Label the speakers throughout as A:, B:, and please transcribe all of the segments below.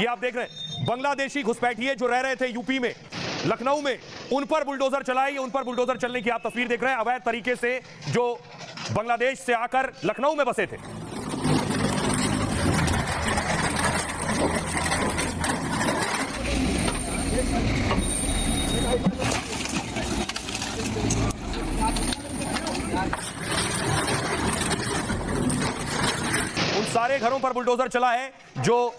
A: ये आप देख रहे हैं बांग्लादेशी घुसपैठिए जो रह रहे थे यूपी में, लखनऊ में, उन पर बुलडोजर चलाई, उन पर बुलडोजर चलने की आप तस्वीर देख रहे हैं। अवैध तरीके से जो बांग्लादेश से आकर लखनऊ में बसे थे। उन सारे घरों पर बुलडोजर चला है जो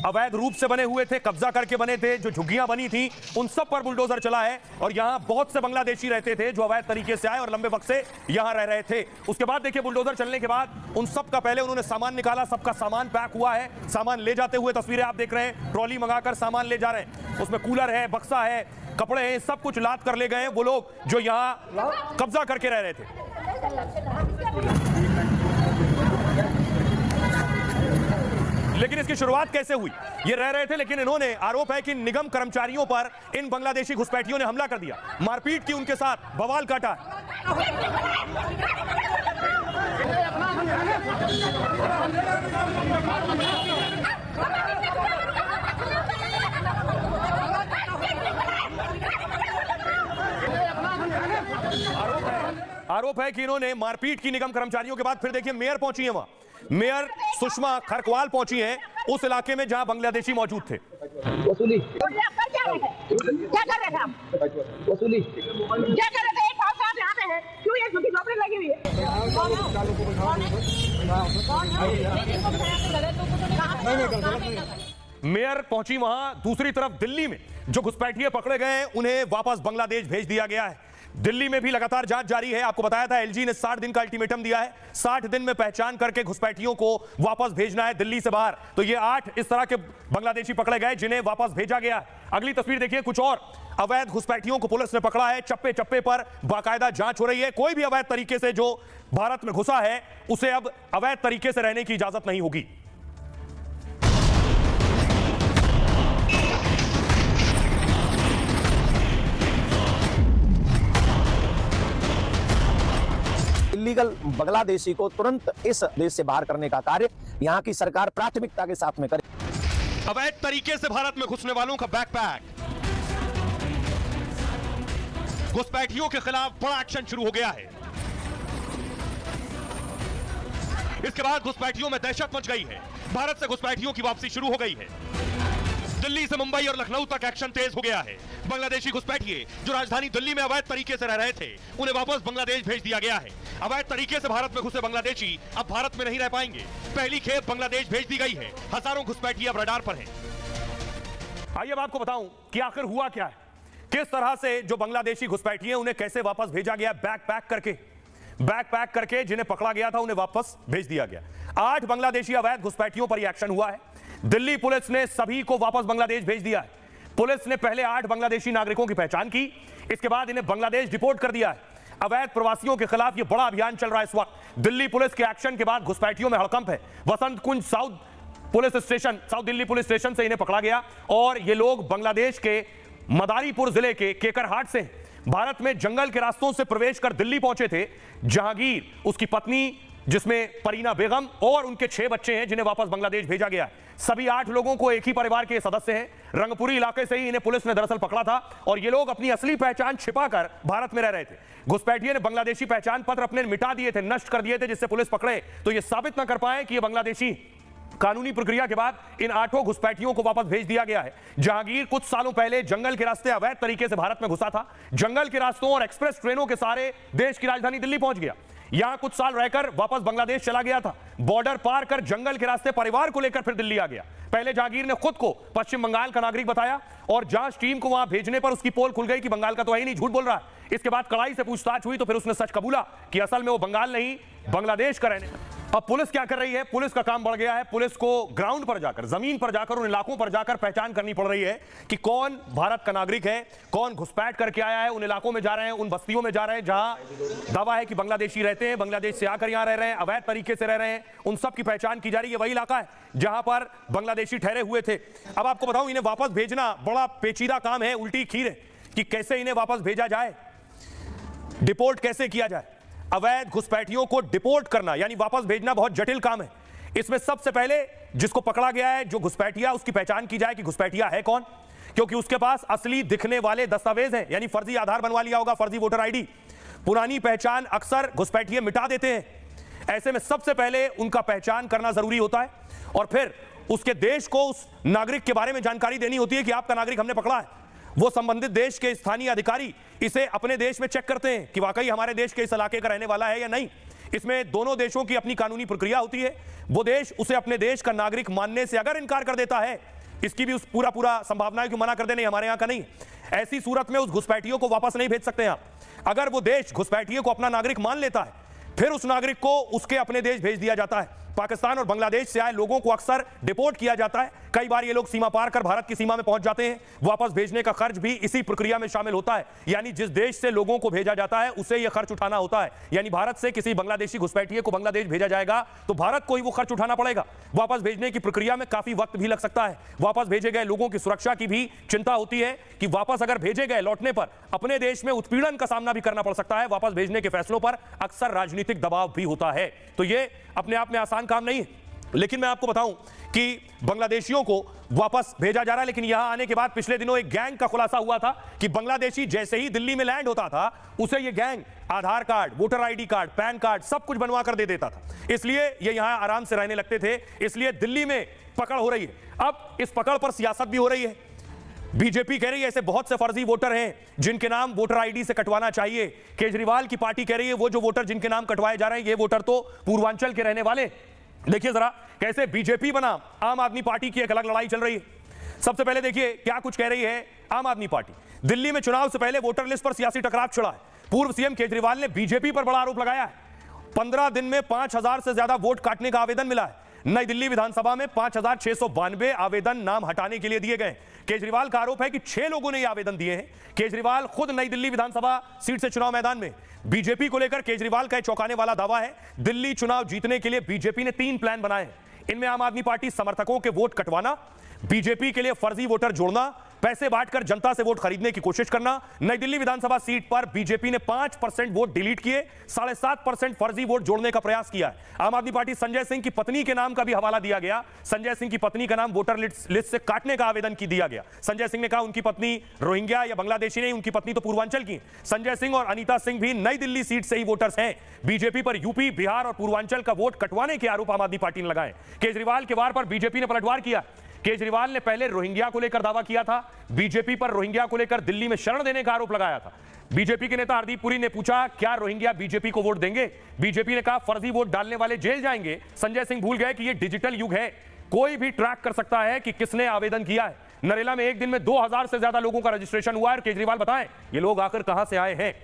A: अवैध रूप से बने हुए थे, कब्जा करके बने थे, जो झुग्गियां बनी थी, उन सब पर बुलडोजर चला है। और यहां बहुत से बांग्लादेशी रहते थे जो अवैध तरीके से आए और लंबे वक्त से यहां रह रहे थे। उसके बाद देखिए बुलडोजर चलने के बाद उन सब का पहले उन्होंने सामान निकाला, सबका सामान पैक हुआ है, सामान ले जाते हुए तस्वीरें आप देख रहे हैं। ट्रॉली मंगाकर सामान ले जा रहे हैं, उसमें कूलर है, बक्सा है, कपड़े हैं, सब कुछ लाद कर ले गए वो लोग जो यहां कब्जा करके रह रहे थे। लेकिन इसकी शुरुआत कैसे हुई? ये रह रहे थे, लेकिन इन्होंने, आरोप है कि निगम कर्मचारियों पर इन बांग्लादेशी घुसपैठियों ने हमला कर दिया, मारपीट की उनके साथ, बवाल काटा। आरोप है कि इन्होंने मारपीट की निगम कर्मचारियों के बाद। फिर देखिए मेयर पहुंची है वहां, मेयर सुषमा खरकवाल पहुंची हैं उस इलाके में जहां बांग्लादेशी मौजूद थे।
B: वसूली क्या कर रहे थे आप? वसूली क्या कर रहे थे? एक साल से आप यहाँ पे हैं, क्यों ये झुकी झोपड़ी लगी हुई है?
A: मेयर पहुंची वहां। दूसरी तरफ दिल्ली में जो घुसपैठिए पकड़े गए हैं उन्हें वापस बांग्लादेश भेज दिया गया है। दिल्ली में भी लगातार जांच जारी है। आपको बताया था एलजी ने 60 दिन का अल्टीमेटम दिया है, 60 दिन में पहचान करके घुसपैठियों को वापस भेजना है दिल्ली से बाहर। तो ये 8 इस तरह के बांग्लादेशी पकड़े गए जिन्हें वापस भेजा गया है। अगली तस्वीर देखिए, कुछ और अवैध घुसपैठियों को पुलिस ने पकड़ा है। चप्पे चप्पे पर बाकायदा जांच हो रही है। कोई भी अवैध तरीके से जो भारत में घुसा है उसे अब अवैध तरीके से रहने की इजाजत नहीं होगी।
C: इलीगल बांग्लादेशी को तुरंत इस देश से बाहर करने का कार्य यहाँ की सरकार प्राथमिकता के साथ में करे।
A: अवैध तरीके से भारत में घुसने वालों का बैकपैक, घुसपैठियों के खिलाफ बड़ा एक्शन शुरू हो गया है। इसके बाद घुसपैठियों में दहशत मच गई है। भारत से घुसपैठियों की वापसी शुरू हो गई है। दिल्ली से मुंबई और लखनऊ तक एक्शन तेज हो गया है। बांग्लादेशी घुसपैठिए जो राजधानी दिल्ली में अवैध तरीके से रह रहे थे उन्हें वापस बांग्लादेश भेज दिया गया है। अवैध तरीके से भारत में घुसे बांग्लादेशी अब भारत में नहीं रह पाएंगे। पहली खेप बांग्लादेश भेज दी गई है। हजारों घुसपैठिए अब रडार पर हैं। आइए अब आपको बताऊं कि आखिर हुआ क्या है, किस तरह से जो बांग्लादेशी घुसपैठिए उन्हें कैसे वापस भेजा गया। बैग पैक करके जिन्हें पकड़ा गया था उन्हें वापस भेज दिया गया। 8 बांग्लादेशी अवैध घुसपैठियों पर यह एक्शन हुआ है। दिल्ली पुलिस ने सभी को वापस बांग्लादेश भेज दिया है। पुलिस ने पहले 8 बांग्लादेशी नागरिकों की पहचान की, इसके बाद इन्हें बांग्लादेश डिपोर्ट कर दिया है। अवैध प्रवासियों के खिलाफ यह बड़ा अभियान चल रहा है इस वक्त। दिल्ली पुलिस के एक्शन के बाद घुसपैठियों में हड़कंप है। वसंत कुंज साउथ दिल्ली पुलिस स्टेशन से इन्हें पकड़ा गया और ये लोग बांग्लादेश के मदारीपुर जिले के केकरहाट से भारत में जंगल के रास्तों से प्रवेश कर दिल्ली पहुंचे थे। जहांगीर, उसकी पत्नी जिसमें परीना बेगम और उनके 6 बच्चे हैं जिन्हें वापस बांग्लादेश भेजा गया है। सभी 8 लोगों को एक ही परिवार के सदस्य हैं। रंगपुरी इलाके से ही इन्हें पुलिस ने दरअसल पकड़ा था और ये लोग अपनी असली पहचान छिपाकर भारत में रह रहे थे। घुसपैठिए ने बांग्लादेशी पहचान पत्र अपने मिटा दिए थे, नष्ट कर दिए थे, जिससे पुलिस पकड़े तो ये साबित न कर पाए कि ये बांग्लादेशी। कानूनी प्रक्रिया के बाद इन 8 घुसपैठियों को वापस भेज दिया गया है। जहांगीर कुछ सालों पहले जंगल के रास्ते अवैध तरीके से भारत में घुसा था। जंगल के रास्तों और एक्सप्रेस ट्रेनों के सहारे देश की राजधानी दिल्ली पहुंच गया। यहां कुछ साल रहकर वापस बांग्लादेश चला गया था। बॉर्डर पार कर जंगल के रास्ते परिवार को लेकर फिर दिल्ली आ गया। पहले जहांगीर ने खुद को पश्चिम बंगाल का नागरिक बताया और जांच टीम को वहां भेजने पर उसकी पोल खुल गई कि बंगाल का तो है ही नहीं, झूठ बोल रहा है। इसके बाद कड़ाई से पूछताछ हुई तो फिर उसने सच कबूला कि असल में वो बंगाल नहीं बांग्लादेश का रहने। अब पुलिस क्या कर रही है? पुलिस का काम बढ़ गया है। पुलिस को ग्राउंड पर जाकर, जमीन पर जाकर, उन इलाकों पर जाकर पहचान करनी पड़ रही है कि कौन भारत का नागरिक है, कौन घुसपैठ करके आया है। उन इलाकों में जा रहे हैं, उन बस्तियों में जा रहे हैं जहां दावा है कि बांग्लादेशी रहते हैं, बांग्लादेश से आकर यहां रह रहे हैं, अवैध तरीके से रह रहे हैं। उन सब की पहचान की जा रही है। वही इलाका है जहां पर बांग्लादेशी ठहरे हुए थे। अब आपको बताऊं, इन्हें वापस भेजना बड़ा पेचीदा काम है, उल्टी खीर है कि कैसे इन्हें वापस भेजा जाए, डिपोर्ट कैसे किया जाए। अवैध घुसपैठियों को डिपोर्ट करना यानी वापस भेजना बहुत जटिल काम है।
D: इसमें सबसे पहले जिसको पकड़ा गया है जो घुसपैठिया, उसकी पहचान की जाए कि घुसपैठिया है कौन, क्योंकि उसके पास असली दिखने वाले दस्तावेज हैं, यानी फर्जी आधार बनवा लिया होगा, फर्जी वोटर आईडी। पुरानी पहचान अक्सर घुसपैठिए मिटा देते हैं। ऐसे में सबसे पहले उनका पहचान करना जरूरी होता है और फिर उसके देश को उस नागरिक के बारे में जानकारी देनी होती है कि आपका नागरिक हमने पकड़ा है। वो संबंधित देश के स्थानीय अधिकारी इसे अपने देश में चेक करते हैं कि वाकई हमारे देश के इस इलाके का रहने वाला है या नहीं। इसमें दोनों देशों की अपनी कानूनी प्रक्रिया होती है। वो देश उसे अपने देश का नागरिक मानने से अगर इनकार कर देता है, इसकी भी उस पूरा संभावना है कि मना कर दे, नहीं हमारे यहां का नहीं, ऐसी सूरत में उस घुसपैठियों को वापस नहीं भेज सकते आप। अगर वो देश घुसपैठिए को अपना नागरिक मान लेता है, फिर उस नागरिक को उसके अपने देश भेज दिया जाता है। पाकिस्तान और बांग्लादेश से आए लोगों को अक्सर डिपोर्ट किया जाता है। कई बार ये लोग सीमा पार कर भारत की सीमा में पहुंच जाते हैं। वापस भेजने का खर्च भी इसी प्रक्रिया में शामिल होता है, यानी जिस देश से लोगों को भेजा जाता है उसे यह खर्च उठाना होता है। यानी भारत से किसी बांग्लादेशी घुसपैठिए को बांग्लादेश भेजा जाएगा तो भारत को ही वो खर्च उठाना पड़ेगा। वापस भेजने की प्रक्रिया में काफी वक्त भी लग सकता है। वापस भेजे गए लोगों की सुरक्षा की भी चिंता होती है कि वापस अगर भेजे गए लौटने पर अपने देश में उत्पीड़न का सामना भी करना पड़ सकता है। वापस भेजने के फैसलों पर अक्सर राजनीतिक दबाव भी होता है। तो ये अपने आप में आसान काम नहीं है। लेकिन मैं आपको बताऊं कि बांग्लादेशियों को वापस भेजा जा रहा है, लेकिन यहां आने के बाद पिछले दिनों एक गैंग का खुलासा हुआ था कि बांग्लादेशी जैसे ही दिल्ली में लैंड होता था उसे ये gang Aadhaar card, voter ID card, PAN card सब कुछ बनवा कर दे देता था। इसलिए ये यहां आराम से रहने लगते थे। इसलिए दिल्ली में पकड़ हो रही है। अब इस पकड़ पर सियासत भी हो रही है। बीजेपी कह रही है ऐसे बहुत से फर्जी वोटर हैं जिनके नाम वोटर आईडी से कटवाना चाहिए। केजरीवाल की पार्टी कह रही है वो जो वोटर जिनके नाम कटवाए जा रहे हैं ये वोटर तो पूर्वांचल के रहने वाले। देखिए जरा कैसे बीजेपी बनाम आम आदमी पार्टी की एक अलग लड़ाई चल रही है। सबसे पहले देखिए क्या कुछ कह रही है आम आदमी पार्टी। दिल्ली में चुनाव से पहले वोटर लिस्ट पर सियासी टकराव छिड़ा है। पूर्व सीएम केजरीवाल ने बीजेपी पर बड़ा आरोप लगाया है। 15 दिन में 5000 से ज्यादा वोट काटने का आवेदन मिला है। नई दिल्ली विधानसभा में 5692 आवेदन नाम हटाने के लिए दिए गए। केजरीवाल का आरोप है कि 6 लोगों ने यह आवेदन दिए हैं। केजरीवाल खुद नई दिल्ली विधानसभा सीट से चुनाव मैदान में। बीजेपी को लेकर केजरीवाल का एक चौंकाने वाला दावा है। दिल्ली चुनाव जीतने के लिए बीजेपी ने 3 प्लान बनाए हैं। इनमें आम आदमी पार्टी समर्थकों के वोट कटवाना, बीजेपी के लिए फर्जी वोटर जोड़ना, पैसे बांटकर जनता से वोट खरीदने की कोशिश करना। नई दिल्ली विधानसभा सीट पर बीजेपी ने 5% वोट डिलीट किए, 7.5% फर्जी वोट जोड़ने का प्रयास किया है। आम आदमी पार्टी संजय सिंह की पत्नी के नाम का भी हवाला दिया गया। संजय सिंह की पत्नी का नाम वोटर लिस्ट से काटने का आवेदन की दिया गया। संजय सिंह ने कहा उनकी पत्नी रोहिंग्या या बांग्लादेशी नहीं, उनकी पत्नी तो पूर्वांचल की। संजय सिंह और अनीता सिंह भी नई दिल्ली सीट से ही वोटर्स हैं। बीजेपी पर यूपी, बिहार और पूर्वांचल का वोट कटवाने के आरोप आम आदमी पार्टी ने लगाए। केजरीवाल के वार पर बीजेपी ने पलटवार किया। केजरीवाल ने पहले रोहिंग्या को लेकर दावा किया था। बीजेपी पर रोहिंग्या को लेकर दिल्ली में शरण देने का आरोप लगाया था। बीजेपी के नेता हरदीप पुरी ने पूछा क्या रोहिंग्या बीजेपी को वोट देंगे। बीजेपी ने कहा फर्जी वोट डालने वाले जेल जाएंगे। संजय सिंह भूल गए कि यह डिजिटल युग है, कोई भी ट्रैक कर सकता है कि किसने आवेदन किया है। नरेला में एक दिन में 2000 से ज्यादा लोगों का रजिस्ट्रेशन हुआ है। केजरीवाल बताएं ये लोग आकर कहां से आए हैं।